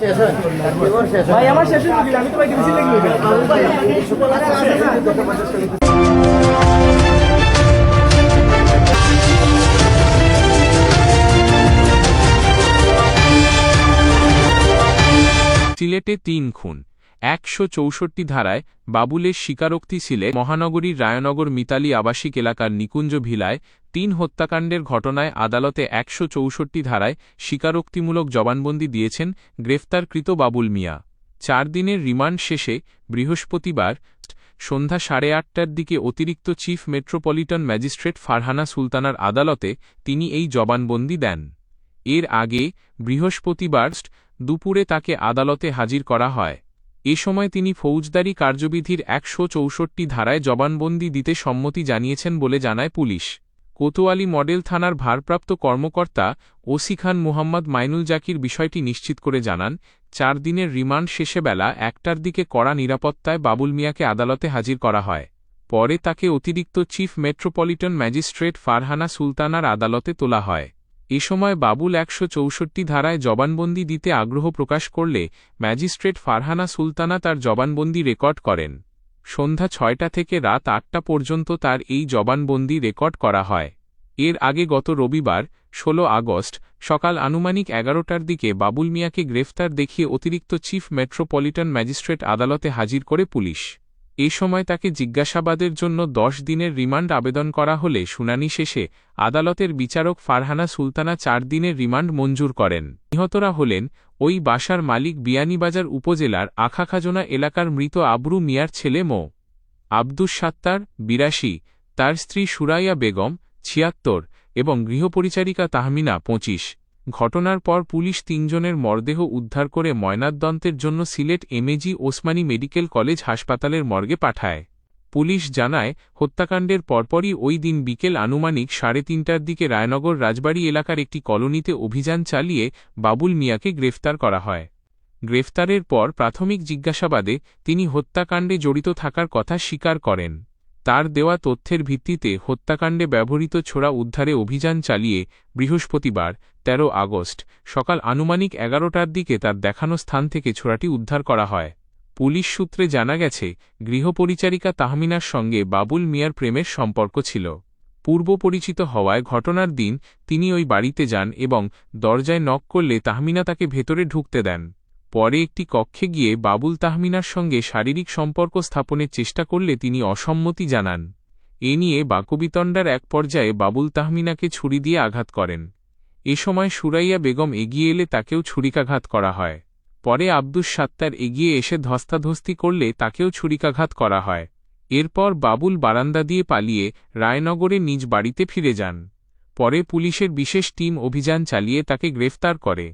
ভাই আমার শেষ হয়ে গেল, আমি তো ভাই ডিভিশন লিখবো। সিলেটে ৩ খুন, ১৬৪ ধারায় বাবুলের স্বীকারোক্তি। সিলেট মহানগরীর রায়নগর মিতালী আবাসিক এলাকার নিকুঞ্জ ভিলায় ৩ হত্যাকাণ্ডের ঘটনায় আদালতে ১৬৪ ধারায় স্বীকারোক্তিমূলক জবানবন্দি দিয়েছেন গ্রেফতারকৃত বাবুল মিয়া। ৪ দিনের রিমান্ড শেষে বৃহস্পতিবার সন্ধ্যা ৮:৩০টার দিকে অতিরিক্ত চিফ মেট্রোপলিটন ম্যাজিস্ট্রেট ফারহানা সুলতানার আদালতে তিনি এই জবানবন্দি দেন। এর আগে বৃহস্পতিবার দুপুরে তাকে আদালতে হাজির করা হয়। এ সময় তিনি ফৌজদারি কার্যবিধির ১৬৪ ধারায় জবানবন্দি দিতে সম্মতি জানিয়েছেন বলে জানায় পুলিশ। কোতোয়ালি মডেল থানার ভারপ্রাপ্ত কর্মকর্তা ওসি খান মুহাম্মদ মাইনুল জাকির বিষয়টি নিশ্চিত করে জানান, ৪ দিনের রিমান্ড শেষে বেলা ১টার দিকে কড়া নিরাপত্তায় বাবুল মিয়াকে আদালতে হাজির করা হয়। পরে তাকে অতিরিক্ত চিফ মেট্রোপলিটন ম্যাজিস্ট্রেট ফারহানা সুলতানার আদালতে তোলা হয়। এ সময় বাবুল ১৬৪ ধারায় জবানবন্দি দিতে আগ্রহ প্রকাশ করলে ম্যাজিস্ট্রেট ফারহানা সুলতানা তার জবানবন্দি রেকর্ড করেন। সন্ধ্যা ৬টা থেকে রাত ৮টা পর্যন্ত তার এই জবানবন্দি রেকর্ড করা হয়। এর আগে গত রবিবার ১৬ আগস্ট সকাল আনুমানিক ১১টার দিকে বাবুল মিয়াকে গ্রেফতার দেখিয়ে অতিরিক্ত চিফ মেট্রোপলিটন ম্যাজিস্ট্রেট আদালতে হাজির করে পুলিশ। এ সময় তাকে জিজ্ঞাসাবাদের জন্য ১০ দিনের রিমান্ড আবেদন করা হলে শুনানি শেষে আদালতের বিচারক ফারহানা সুলতানা ৪ দিনের রিমান্ড মঞ্জুর করেন। নিহতরা হলেন ওই বাসার মালিক বিয়ানীবাজার উপজেলার আখাখাজোনা এলাকার মৃত আবরু মিয়ার ছেলে মো. আব্দুস সাত্তার ৮২, তার স্ত্রী সুরাইয়া বেগম ৭৬ এবং গৃহপরিচারিকা তাহমিনা ২৫। ঘটনার পর পুলিশ ৩ জনের মরদেহ উদ্ধার করে ময়নাতদন্তের জন্য Sylhet MAG Osmani medical college হাসপাতালের মর্গে পাঠায়। পুলিশ জানায়, হত্যাকাণ্ডের পরপরই ওই দিন বিকেল আনুমানিক ৩:৩০টার দিকে রায়নগর রাজবাড়ী এলাকার একটি কলোনিতে অভিযান চালিয়ে বাবুল মিয়াকে গ্রেফতার করা হয়। গ্রেফতারের পর প্রাথমিক জিজ্ঞাসাবাদে তিনি হত্যাকাণ্ডে জড়িত থাকার কথা স্বীকার করেন। তার দেওয়া তথ্যের ভিত্তিতে হত্যাকাণ্ডে ব্যবহৃত ছোরা উদ্ধারে অভিযান চালিয়ে বৃহস্পতিবার ১৩ আগস্ট সকাল আনুমানিক ১১টার দিকে তার দেখানো স্থান থেকে ছোরাটি উদ্ধার করা হয়। পুলিশ সূত্রে জানা গেছে, গৃহপরিচারিকা তাহমিনার সঙ্গে বাবুল মিয়ার প্রেমের সম্পর্ক ছিল। পূর্ব পরিচিত হওয়ায় ঘটনার দিন তিনি ওই বাড়িতে যান এবং দরজায় নক করলে তাহমিনা তাকে ভেতরে ঢুকতে দেন। পরে একটি কক্ষে গিয়ে বাবুল তাহমিনার সঙ্গে শারীরিক সম্পর্ক স্থাপনের চেষ্টা করলে তিনি অসম্মতি জানান। এ নিয়ে বাকবিতণ্ডার এক পর্যায়ে বাবুল তাহমিনাকে ছুরি দিয়ে আঘাত করেন। এ সময় সুরাইয়া বেগম এগিয়ে এলে তাকেও ছুরিকাঘাত করা হয়। পরে আব্দুস সাত্তার এগিয়ে এসে ধস্তাধস্তি করলে তাকেও ছুরিকাঘাত করা হয়। এরপর বাবুল বারান্দা দিয়ে পালিয়ে রায়নগরে নিজ বাড়িতে ফিরে যান। পরে পুলিশের বিশেষ টিম অভিযান চালিয়ে তাকে গ্রেফতার করে।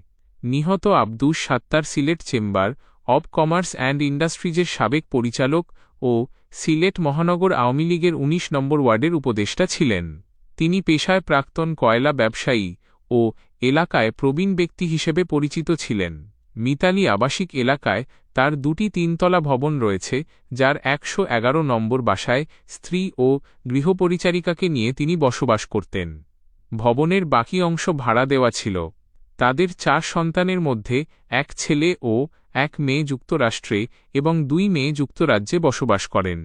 নিহত Abdus Sattar Sylhet chamber of commerce and ইন্ডাস্ট্রিজের সাবেক পরিচালক ও সিলেট মহানগর আওয়ামী লীগের ১৯ নম্বর ওয়ার্ডের উপদেষ্টা ছিলেন। তিনি পেশায় প্রাক্তন কয়লা ব্যবসায়ী ও এলাকায় প্রবীণ ব্যক্তি হিসেবে পরিচিত ছিলেন। মিতালী আবাসিক এলাকায় তার ২টি ৩তলা ভবন রয়েছে, যার ১১১ নম্বর বাসায় স্ত্রী ও গৃহপরিচারিকাকে নিয়ে তিনি বসবাস করতেন। ভবনের বাকি অংশ ভাড়া দেওয়া ছিল। তাদের ৪ সন্তানের মধ্যে ১ ছেলে ও ১ মেয়ে যুক্তরাষ্ট্রে এবং ২ মেয়ে যুক্তরাজ্যে বসবাস করেন।